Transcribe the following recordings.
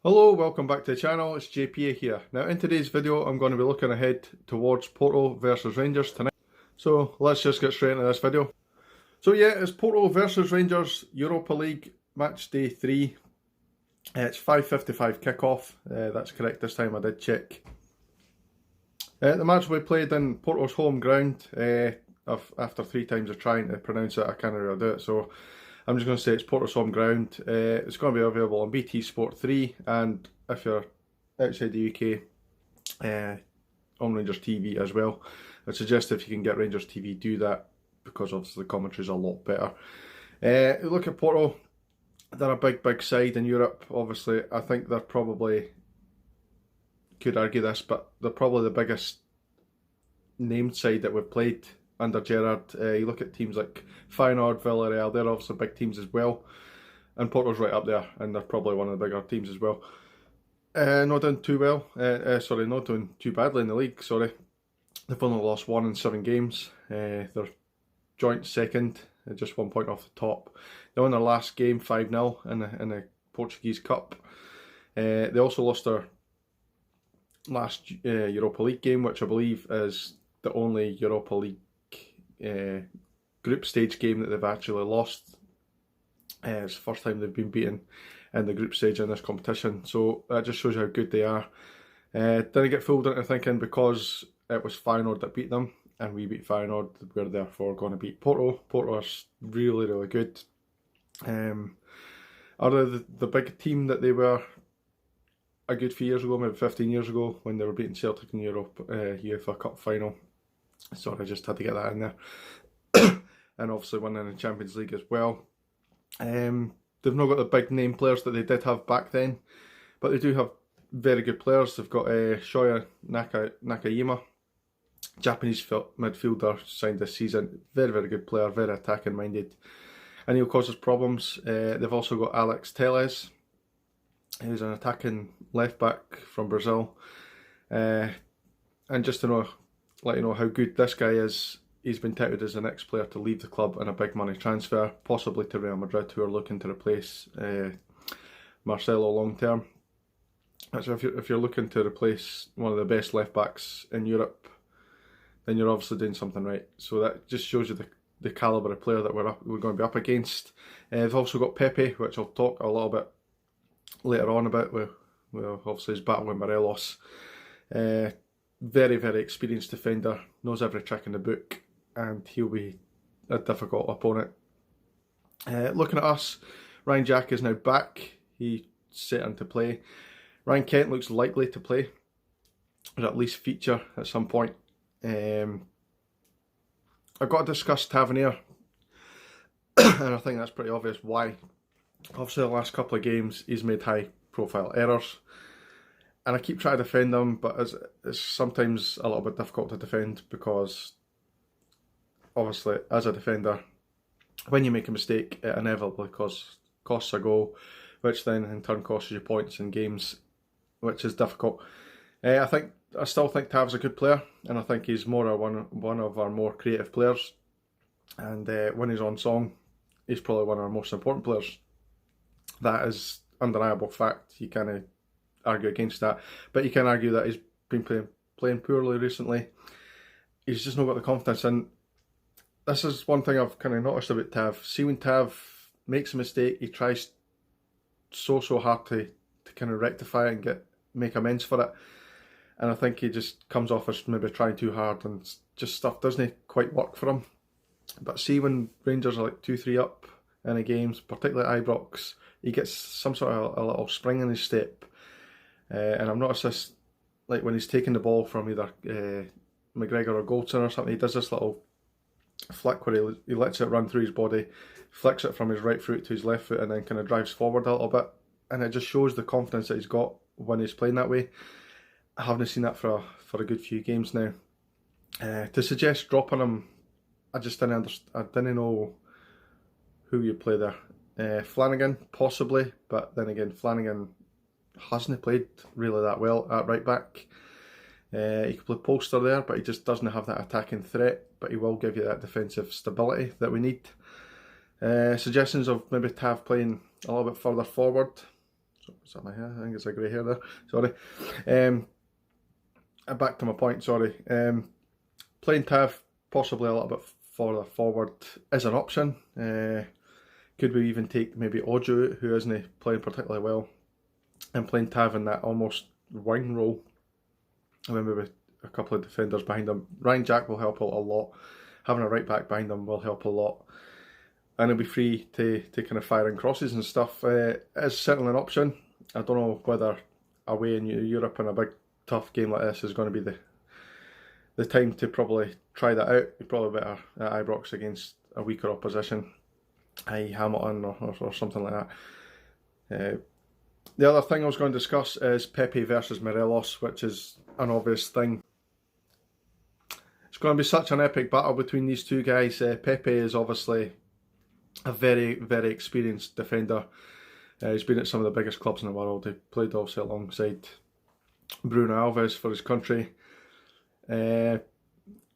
Hello, welcome back to the channel, it's JP here. Now in today's video I'm going to be looking ahead towards Porto versus Rangers tonight. So let's just get straight into this video. So yeah, it's Porto versus Rangers Europa League match day 3. It's 5:55 kickoff, that's correct this time, I did check. The match will be played in Porto's home ground. After 3 times of trying to pronounce it, I can't really do it, so I'm just going to say it's Porto's home ground. It's going to be available on BT Sport 3, and if you're outside the UK, on Rangers TV as well. I suggest if you can get Rangers TV, do that, because obviously the commentary is a lot better. Look at Porto, they're a big side in Europe. Obviously, I think they're probably, could argue this, but they're probably the biggest named side that we've played under Gerrard. You look at teams like Feyenoord, Villarreal, they're obviously big teams as well, and Porto's right up there, and they're probably one of the bigger teams as well. Not doing too well, not doing too badly in the league, sorry. They've only lost 1 in 7 games. They're joint second, just 1 point off the top. They won their last game 5-0 in the Portuguese Cup. They also lost their last Europa League game, which I believe is the only Europa League group stage game that they've actually lost. It's the first time they've been beaten in the group stage in this competition, so that just shows you how good they are. Didn't get fooled into thinking because it was Feyenoord that beat them and we beat Feyenoord, we're therefore going to beat Porto. Porto are really good. Are they the big team that they were a good few years ago, maybe 15 years ago, when they were beating Celtic in Europe, UEFA Cup final? Sorry, I just had to get that in there. And obviously winning the Champions League as well. They've not got the big name players that they did have back then, but they do have very good players. They've got Shoya Nakayama, Japanese midfielder, signed this season. Very good player, very attacking minded, and he'll cause us problems. They've also got Alex Telles, who's an attacking left back from Brazil. And just to let you know how good this guy is, he's been touted as the next player to leave the club in a big money transfer, possibly to Real Madrid, who are looking to replace Marcelo long term. So if you're looking to replace one of the best left backs in Europe, then you're obviously doing something right. So that just shows you the calibre of player that we're going to be up against. They've also got Pepe, which I'll talk a little bit later on about. Well, obviously he's battling Morelos. Very experienced defender, knows every trick in the book, and he'll be a difficult opponent. Looking at us, Ryan Jack is now back. He's set into play. Ryan Kent looks likely to play, or at least feature at some point. I've got to discuss Tavernier, and I think that's pretty obvious why. Obviously the last couple of games he's made high profile errors, and I keep trying to defend him, but it's sometimes a little bit difficult to defend, because obviously as a defender, when you make a mistake, it inevitably costs a goal, which then in turn costs you points in games, which is difficult. I still think Tav's a good player, and I think he's one of our more creative players, and when he's on song, he's probably one of our most important players. That is undeniable fact. You can't argue against that, but you can argue that he's been playing poorly recently. He's just not got the confidence, and this is one thing I've kind of noticed about Tav. See, when Tav makes a mistake, he tries so hard to kind of rectify it and make amends for it, and I think he just comes off as maybe trying too hard, and just stuff doesn't quite work for him. But see, when Rangers are like 2-3 up in a games, particularly Ibrox, he gets some sort of a little spring in his step. And I've noticed this, like when he's taking the ball from either McGregor or Goldson or something, he does this little flick where he lets it run through his body, flicks it from his right foot to his left foot, and then kind of drives forward a little bit. And it just shows the confidence that he's got when he's playing that way. I haven't seen that for a good few games now. To suggest dropping him, I just didn't understand. I didn't know who you play there. Flanagan, possibly, but then again, Flanagan hasn't played really that well at right back. He could play poster there, but he just doesn't have that attacking threat, but he will give you that defensive stability that we need. Suggestions of maybe Tav playing a little bit further forward, Is that my hair? I think it's a grey hair there. Sorry. Back to my point, sorry. Playing Tav possibly a little bit further forward is an option. Could we even take maybe Ojo, who isn't playing particularly well, and playing Tav in that almost wing role, and then maybe a couple of defenders behind him. Ryan Jack will help out a lot. Having a right back behind him will help a lot. And he'll be free to kind of fire in crosses and stuff. It's certainly an option. I don't know whether away in Europe in a big tough game like this is going to be the time to probably try that out. You're probably better at Ibrox against a weaker opposition, i.e. Hamilton or something like that. The other thing I was going to discuss is Pepe versus Morelos, which is an obvious thing. It's going to be such an epic battle between these two guys. Pepe is obviously a very, very experienced defender. He's been at some of the biggest clubs in the world. He played also alongside Bruno Alves for his country. And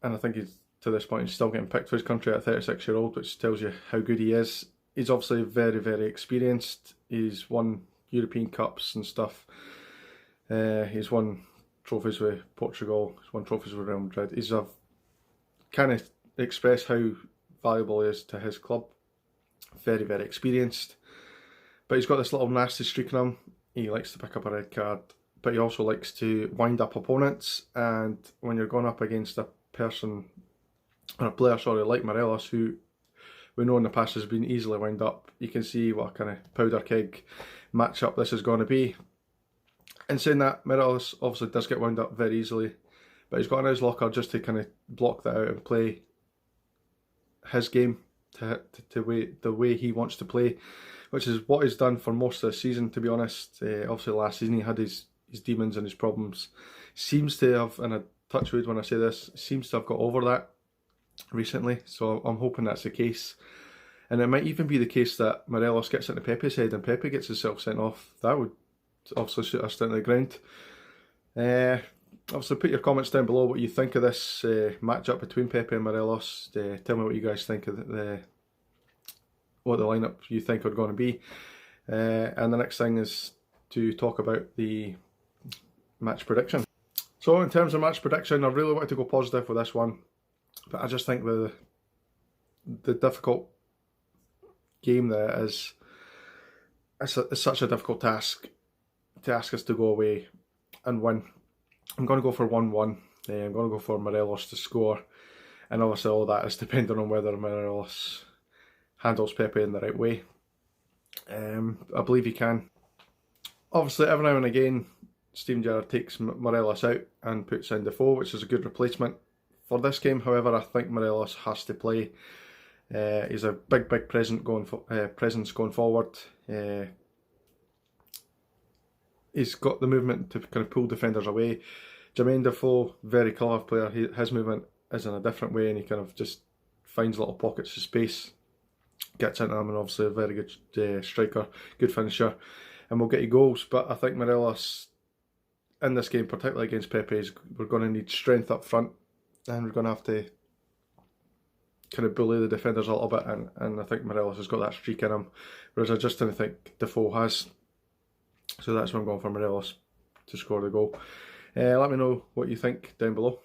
I think to this point he's still getting picked for his country at 36-year-old, which tells you how good he is. He's obviously very, very experienced. He's won European Cups and stuff. He's won trophies with Portugal. He's won trophies with Real Madrid. He's kind of expressed how valuable he is to his club. Very, very experienced. But he's got this little nasty streak in him. He likes to pick up a red card, but he also likes to wind up opponents. And when you're going up against a player like Morelos, who we know in the past has been easily wound up, you can see what kind of powder keg matchup this is going to be. And saying that, Morelos obviously does get wound up very easily, but he's got in his locker just to kind of block that out and play his game the way he wants to play, which is what he's done for most of the season, to be honest. Obviously last season he had his demons and his problems. Seems to have, and I touch wood when I say this, seems to have got over that recently, so I'm hoping that's the case. And it might even be the case that Morelos gets into Pepe's head and Pepe gets himself sent off. That would obviously shoot us down to the ground. Obviously put your comments down below what you think of this matchup between Pepe and Morelos. Tell me what you guys think of what the lineup you think are going to be. And the next thing is to talk about the match prediction. So in terms of match prediction, I really wanted to go positive with this one, but I just think the difficult game that it is, it's such a difficult task to ask us to go away and win. I'm going to go for 1-1. I'm going to go for Morelos to score, and obviously all that is dependent on whether Morelos handles Pepe in the right way. I believe he can. Obviously every now and again Steven Gerrard takes Morelos out and puts in Defoe, which is a good replacement for this game. However, I think Morelos has to play. He's a big presence going forward. He's got the movement to kind of pull defenders away. Jermaine Defoe, very clever player. His movement is in a different way, and he kind of just finds little pockets of space, gets into them, and obviously a very good striker, good finisher, and will get you goals. But I think Morelos in this game, particularly against Pepe, we're going to need strength up front, and we're going to have to kind of bully the defenders a little bit, and I think Morelos has got that streak in him, whereas I just don't think Defoe has. So that's why I'm going for Morelos to score the goal. Let me know what you think down below.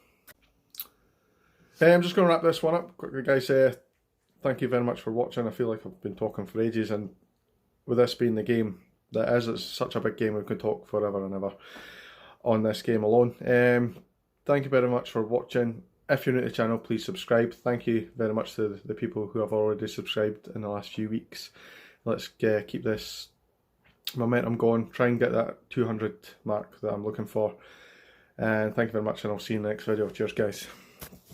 I'm just going to wrap this one up quickly, guys. Thank you very much for watching. I feel like I've been talking for ages, and with this being the game that is, it's such a big game, we could talk forever and ever on this game alone. Thank you very much for watching. If you're new to the channel, please subscribe. Thank you very much to the people who have already subscribed in the last few weeks. Let's keep this momentum going, try and get that 200 mark that I'm looking for. And thank you very much, and I'll see you in the next video. Cheers, guys.